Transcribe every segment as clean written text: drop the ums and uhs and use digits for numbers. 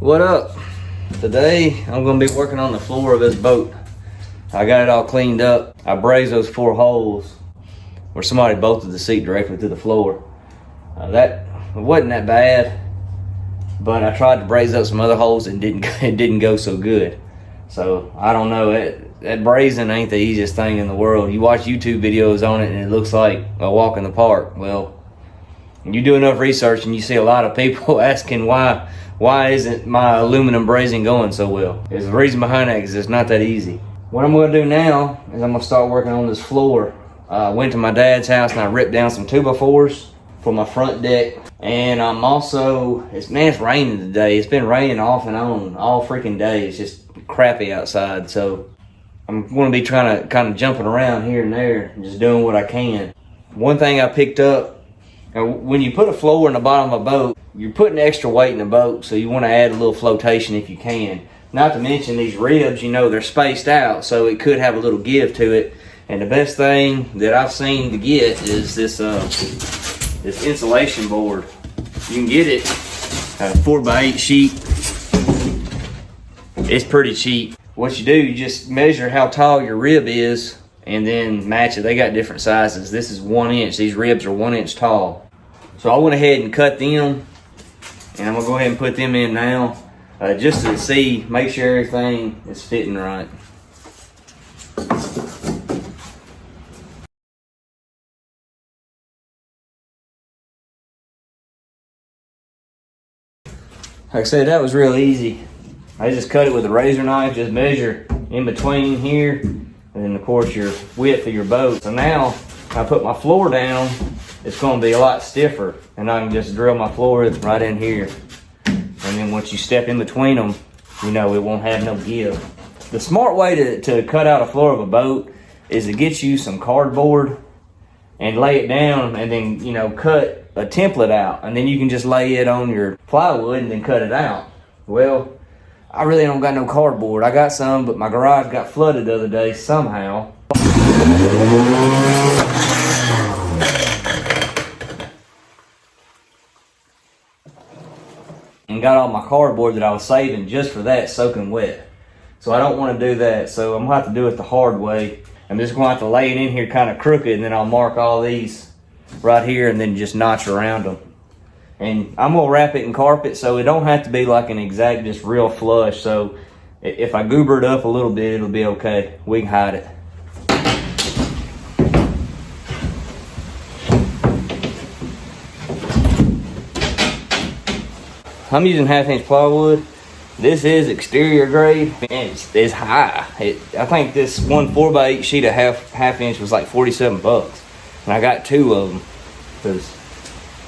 What up? Today I'm gonna be working on the floor of this boat. I got it all cleaned up. I brazed those 4 holes where somebody bolted the seat directly to the floor. That wasn't that bad, but I tried to braze up some other holes and it didn't go so good. So I don't know, that brazing ain't the easiest thing in the world. You watch YouTube videos on it and it looks like a walk in the park. Well, you do enough research and you see a lot of people asking why isn't my aluminum brazing going so well. There's a reason behind that, because it's not that easy. What I'm gonna do now is I'm gonna start working on this floor. I went to my dad's house and I ripped down some 2x4s for my front deck. And I'm also, it's raining today. It's been raining off and on all freaking day. It's just crappy outside. So I'm gonna be trying to kind of jumping around here and there and just doing what I can. One thing I picked up, when you put a floor in the bottom of a boat, you're putting extra weight in the boat, so you want to add a little flotation if you can. Not to mention these ribs, you know, they're spaced out, so it could have a little give to it. And the best thing that I've seen to get is this insulation board. You can get it a 4x8 sheet. It's pretty cheap. What you do, you just measure how tall your rib is and then match it. They got different sizes. This is 1 inch. These ribs are 1 inch tall. So I went ahead and cut them, and I'm gonna go ahead and put them in now, just to see, make sure everything is fitting right. Like I said, that was real easy. I just cut it with a razor knife, just measure in between here, and then of course your width of your boat. So now I put my floor down, it's gonna be a lot stiffer, and I can just drill my floor right in here. And then once you step in between them, you know, it won't have no give. The smart way to cut out a floor of a boat is to get you some cardboard and lay it down, and then, you know, cut a template out, and then you can just lay it on your plywood and then cut it out. Well, I really don't got no cardboard. I got some, but my garage got flooded the other day somehow. And got all my cardboard that I was saving just for that soaking wet. So I don't want to do that. So I'm gonna have to do it the hard way. I'm just gonna have to lay it in here kind of crooked, and then I'll mark all these right here and then just notch around them. And I'm gonna wrap it in carpet, so it don't have to be like an exact, just real flush. So if I goober it up a little bit, it'll be okay. We can hide it. I'm using 1/2 inch plywood. This is exterior grade, and it's high. I think this one 4x8 sheet of half inch was like 47 bucks. And I got 2 of them, because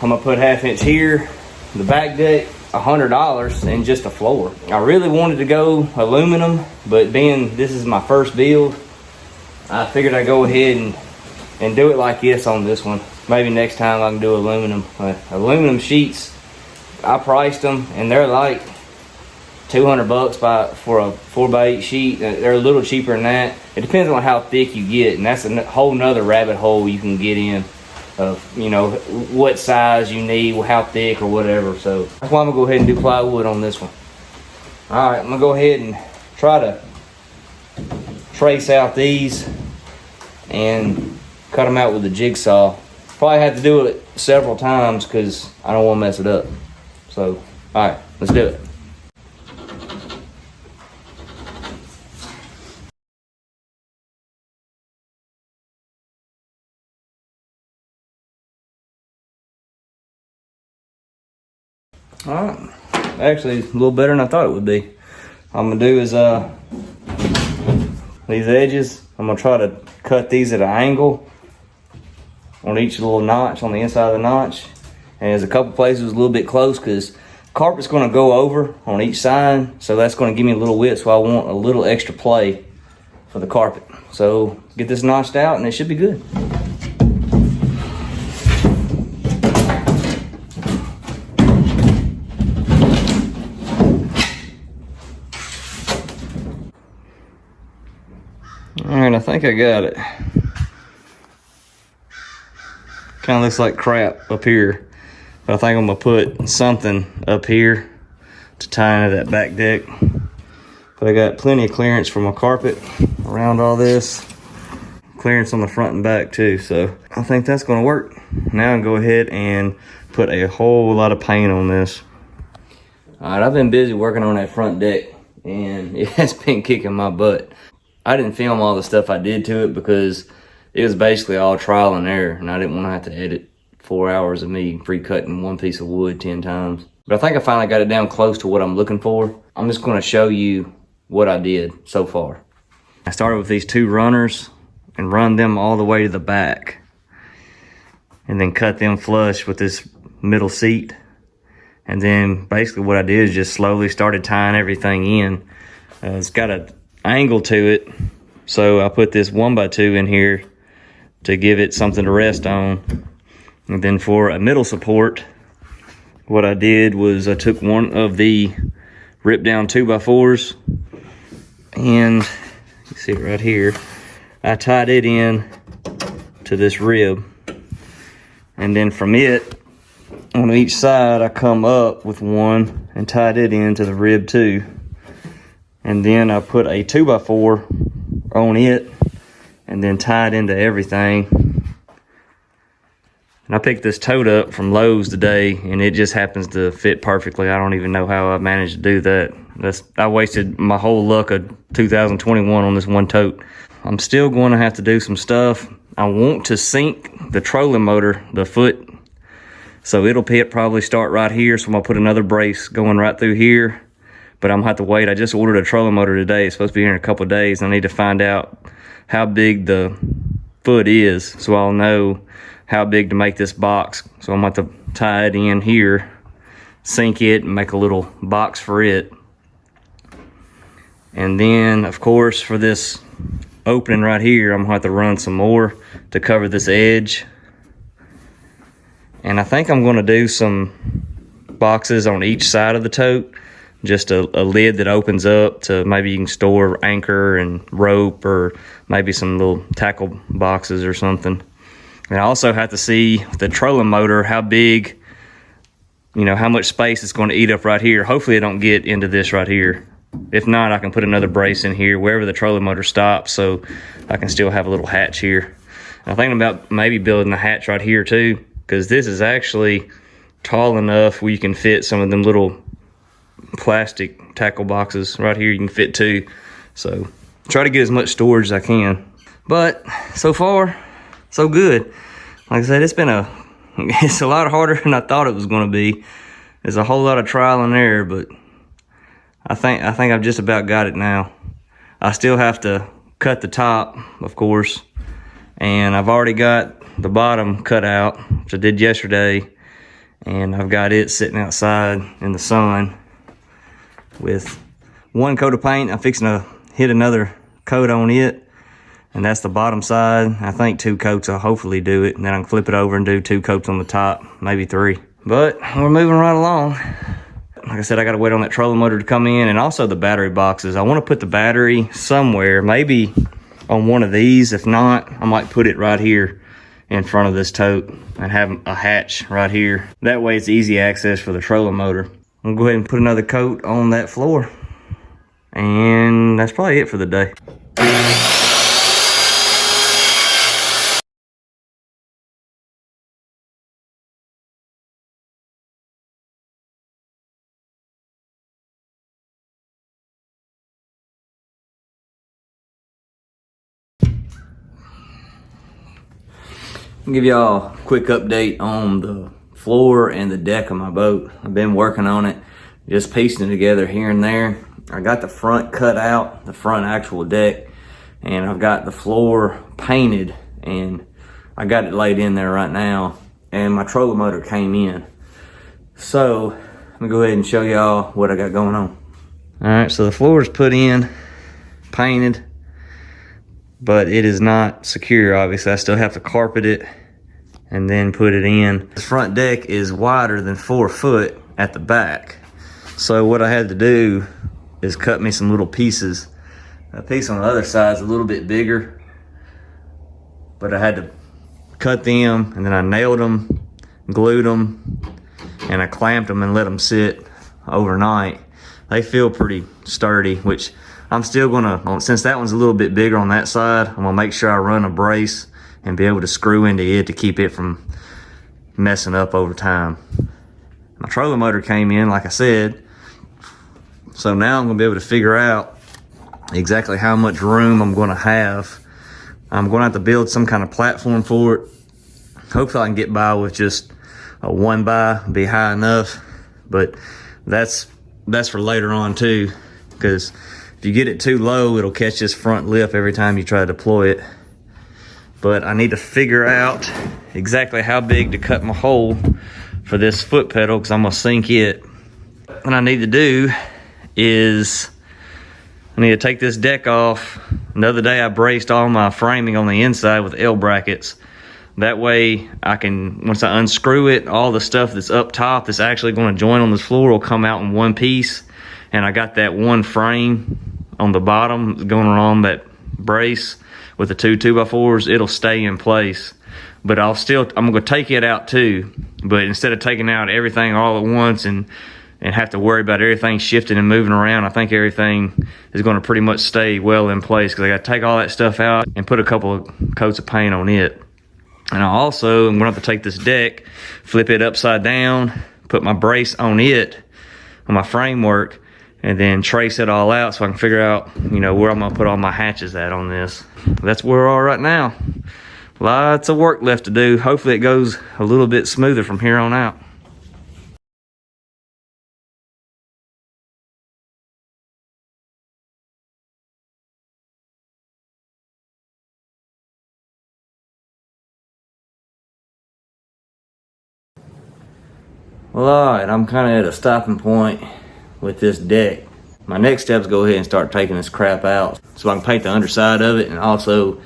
I'm gonna put 1/2 inch here, the back deck, $100, and just a floor. I really wanted to go aluminum, but being this is my first build, I figured I'd go ahead and do it like this on this one. Maybe next time I can do aluminum. Aluminum sheets, I priced them, and they're like 200 bucks for a 4x8 sheet. They're a little cheaper than that. It depends on how thick you get, and that's a whole nother rabbit hole you can get in of, you know, what size you need, how thick or whatever. So that's why I'm gonna go ahead and do plywood on this one. All right, I'm gonna go ahead and try to trace out these and cut them out with a jigsaw. Probably have to do it several times because I don't want to mess it up. So, all right, let's do it. All right, actually a little better than I thought it would be. I'm gonna do is these edges, I'm gonna try to cut these at an angle on each little notch on the inside of the notch. And there's a couple places a little bit close because carpet's gonna go over on each side, so that's gonna give me a little width, so I want a little extra play for the carpet. So get this notched out and it should be good. All right, I think I got it. Kind of looks like crap up here, but I think I'm gonna put something up here to tie into that back deck. But I got plenty of clearance for my carpet around all this. Clearance on the front and back too, so I think that's gonna work. Now I can go ahead and put a whole lot of paint on this. All right, I've been busy working on that front deck and it has been kicking my butt. I didn't film all the stuff I did to it because it was basically all trial and error, and I didn't want to have to edit 4 hours of me pre-cutting one piece of wood 10 times. But I think I finally got it down close to what I'm looking for. I'm just gonna show you what I did so far. I started with these 2 runners and run them all the way to the back, and then cut them flush with this middle seat. And then basically what I did is just slowly started tying everything in. It's got an angle to it, so I put this 1x2 in here to give it something to rest on. And then for a middle support, what I did was I took one of the ripped down 2x4s, and you see it right here, I tied it in to this rib. And then from it, on each side, I come up with one and tied it into the rib too. And then I put a 2x4 on it and then tied into everything. And I picked this tote up from Lowe's today, and it just happens to fit perfectly. I don't even know how I managed to do that. I wasted my whole luck of 2021 on this one tote. I'm still going to have to do some stuff. I want to sink the trolling motor, the foot, so it'll probably start right here. So I'm gonna put another brace going right through here, but I'm gonna have to wait. I just ordered a trolling motor today. It's supposed to be here in a couple of days. I need to find out how big the foot is, so I'll know how big to make this box. So I'm gonna have to tie it in here, sink it, and make a little box for it. And then, of course, for this opening right here, I'm gonna have to run some more to cover this edge. And I think I'm gonna do some boxes on each side of the tote, just a lid that opens up to maybe you can store anchor and rope, or maybe some little tackle boxes or something. And I also have to see the trolling motor, how big, you know, how much space it's going to eat up right here. Hopefully it don't get into this right here. If not, I can put another brace in here wherever the trolling motor stops, so I can still have a little hatch here. And I'm thinking about maybe building a hatch right here too, because this is actually tall enough where you can fit some of them little plastic tackle boxes right here. You can fit 2. So try to get as much storage as I can. But so far, so good. Like I said, it's a lot harder than I thought it was going to be. There's a whole lot of trial and error, but I think I've just about got it now. I still have to cut the top, of course, and I've already got the bottom cut out, which I did yesterday, and I've got it sitting outside in the sun with 1 coat of paint. I'm fixing to hit another coat on it, and that's the bottom side. I think 2 coats will hopefully do it, and then I can flip it over and do 2 coats on the top, maybe 3. But we're moving right along. Like I said, I gotta wait on that trolling motor to come in, and also the battery boxes. I wanna put the battery somewhere, maybe on one of these. If not, I might put it right here in front of this tote and have a hatch right here. That way it's easy access for the trolling motor. I'm gonna go ahead and put another coat on that floor, and that's probably it for the day. I'll give y'all a quick update on the floor and the deck of my boat. I've been working on it, just piecing it together here and there. I got the front cut out, the front actual deck, and I've got the floor painted, and I got it laid in there right now, and my trolling motor came in. So let me go ahead and show y'all what I got going on. All right, so the floor is put in, painted, but it is not secure, obviously. I still have to carpet it and then put it in. The front deck is wider than 4 foot at the back. So what I had to do is cut me some little pieces. A piece on the other side is a little bit bigger, but I had to cut them, and then I nailed them, glued them, and I clamped them and let them sit overnight. they feel pretty sturdy, which I'm still gonna, since that one's a little bit bigger on that side, I'm gonna make sure I run a brace and be able to screw into it to keep it from messing up over time. My trolling motor came in, like I said, so now I'm gonna be able to figure out exactly how much room I'm gonna have. I'm gonna have to build some kind of platform for it. Hopefully I can get by with just a 1x, be high enough, but that's for later on too, because if you get it too low, it'll catch this front lip every time you try to deploy it. But I need to figure out exactly how big to cut my hole for this foot pedal, because I'm gonna sink it. What I need to do is I need to take this deck off. The other day I braced all my framing on the inside with L brackets. That way I can, once I unscrew it, all the stuff that's up top that's actually gonna join on this floor will come out in one piece. And I got that one frame on the bottom going around that brace with the two 2x4s, it'll stay in place. But I'm gonna take it out too. But instead of taking out everything all at once and have to worry about everything shifting and moving around, I think everything is gonna pretty much stay well in place, because I gotta take all that stuff out and put a couple of coats of paint on it. And I also am gonna have to take this deck, flip it upside down, put my brace on it, on my framework, and then trace it all out so I can figure out, you know, where I'm gonna put all my hatches at on this. That's where we are right now. Lots of work left to do. Hopefully it goes a little bit smoother from here on out. Well, all right, I'm kind of at a stopping point with this deck. My next step is go ahead and start taking this crap out so I can paint the underside of it and also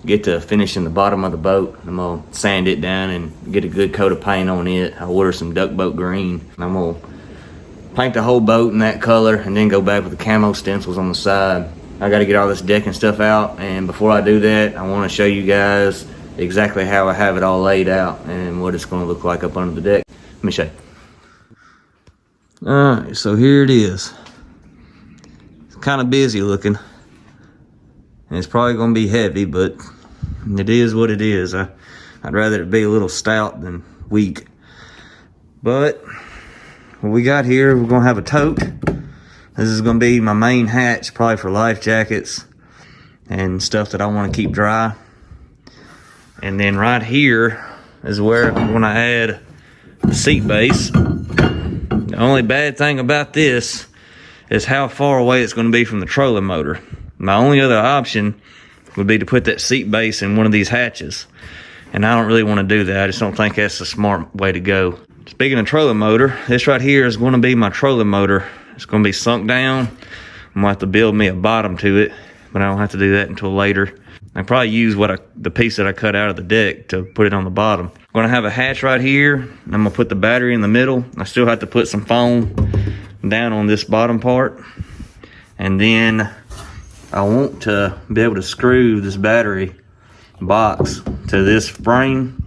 get to finishing the bottom of the boat. I'm gonna sand it down and get a good coat of paint on it. I ordered some duck boat green. I'm gonna paint the whole boat in that color and then go back with the camo stencils on the side. I gotta get all this deck and stuff out, and before I do that, I wanna show you guys exactly how I have it all laid out and what it's gonna look like up under the deck. Let me show you. All right, so here it is. It's kind of busy looking, and it's probably gonna be heavy, but it is what it is. I'd rather it be a little stout than weak. But what we got here, we're gonna have a tote. This is gonna be my main hatch, probably for life jackets and stuff that I wanna keep dry. And then right here is where I'm gonna add the seat base. The only bad thing about this is how far away it's going to be from the trolling motor. My only other option would be to put that seat base in one of these hatches, and I don't really want to do that. I just don't think that's a smart way to go. Speaking of trolling motor, this right here is going to be my trolling motor. It's going to be sunk down. I'm going to have to build me a bottom to it, but I don't have to do that until later. I probably use the piece that I cut out of the deck to put it on the bottom. I'm gonna have a hatch right here. I'm gonna put the battery in the middle. I still have to put some foam down on this bottom part. And then I want to be able to screw this battery box to this frame.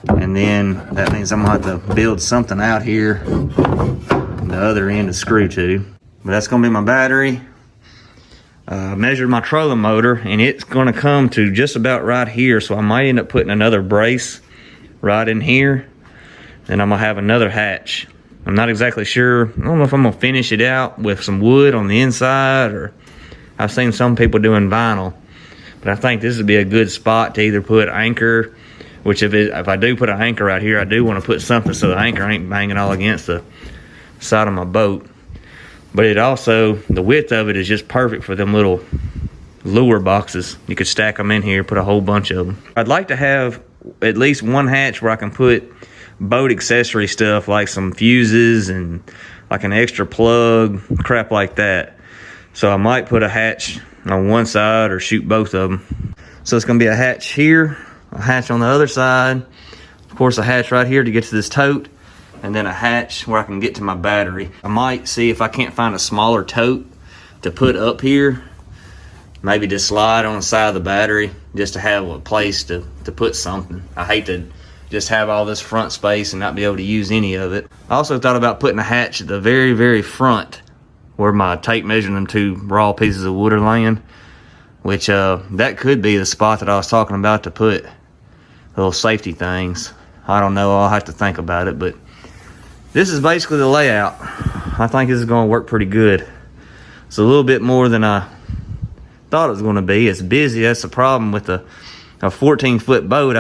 And then that means I'm gonna have to build something out here on the other end to screw to. But that's gonna be my battery. Measured my trolling motor, and it's going to come to just about right here, so I might end up putting another brace right in here. Then I'm going to have another hatch. I'm not exactly sure. I don't know if I'm going to finish it out with some wood on the inside, or I've seen some people doing vinyl, but I think this would be a good spot to either put anchor, which if I do put an anchor right here, I do want to put something so the anchor ain't banging all against the side of my boat. But it also, the width of it is just perfect for them little lure boxes. You could stack them in here, put a whole bunch of them. I'd like to have at least one hatch where I can put boat accessory stuff like some fuses and like an extra plug, crap like that. So I might put a hatch on one side or shoot both of them. So it's gonna be a hatch here, a hatch on the other side, of course a hatch right here to get to this tote, and then a hatch where I can get to my battery. I might see if I can't find a smaller tote to put up here. Maybe just slide on the side of the battery just to have a place to put something. I hate to just have all this front space and not be able to use any of it. I also thought about putting a hatch at the very, very front where my tape measuring them 2 raw pieces of wood are laying, which that could be the spot that I was talking about to put little safety things. I don't know, I'll have to think about it, but this is basically the layout. I think this is gonna work pretty good. It's a little bit more than I thought it was gonna be. It's busy, that's the problem with a 14-foot boat.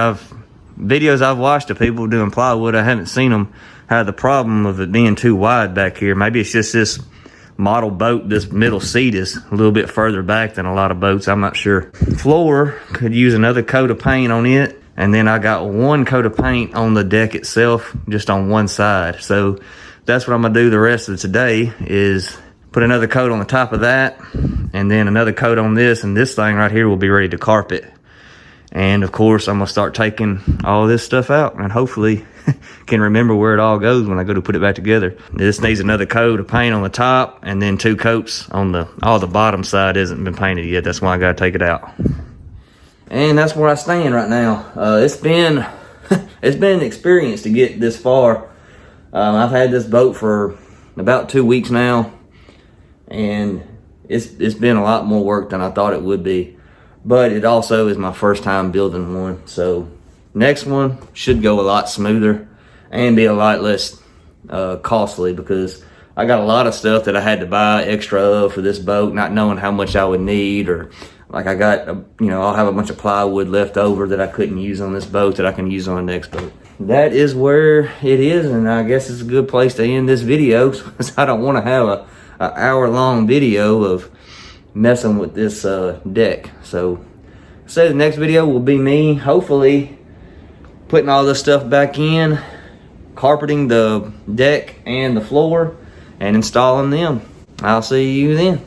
Videos I've watched of people doing plywood, I haven't seen them have the problem of it being too wide back here. Maybe it's just this model boat, this middle seat is a little bit further back than a lot of boats, I'm not sure. Floor could use another coat of paint on it, and then I got 1 coat of paint on the deck itself, just on one side. So that's what I'm gonna do the rest of today, is put another coat on the top of that, and then another coat on this, and this thing right here will be ready to carpet. And of course, I'm gonna start taking all this stuff out and hopefully can remember where it all goes when I go to put it back together. This needs another coat of paint on the top, and then 2 coats on the bottom side hasn't been painted yet. That's why I gotta take it out. And that's where I stand right now. It's been it's been an experience to get this far. I've had this boat for about 2 weeks now, and it's been a lot more work than I thought it would be. But it also is my first time building one, so next one should go a lot smoother and be a lot less costly, because I got a lot of stuff that I had to buy extra of for this boat, not knowing how much I would need, or like I got, I'll have a bunch of plywood left over that I couldn't use on this boat that I can use on the next boat. That is where it is, and I guess it's a good place to end this video, because I don't want to have an hour-long video of messing with this deck. So the next video will be me hopefully putting all this stuff back in, carpeting the deck and the floor, and installing them. I'll see you then.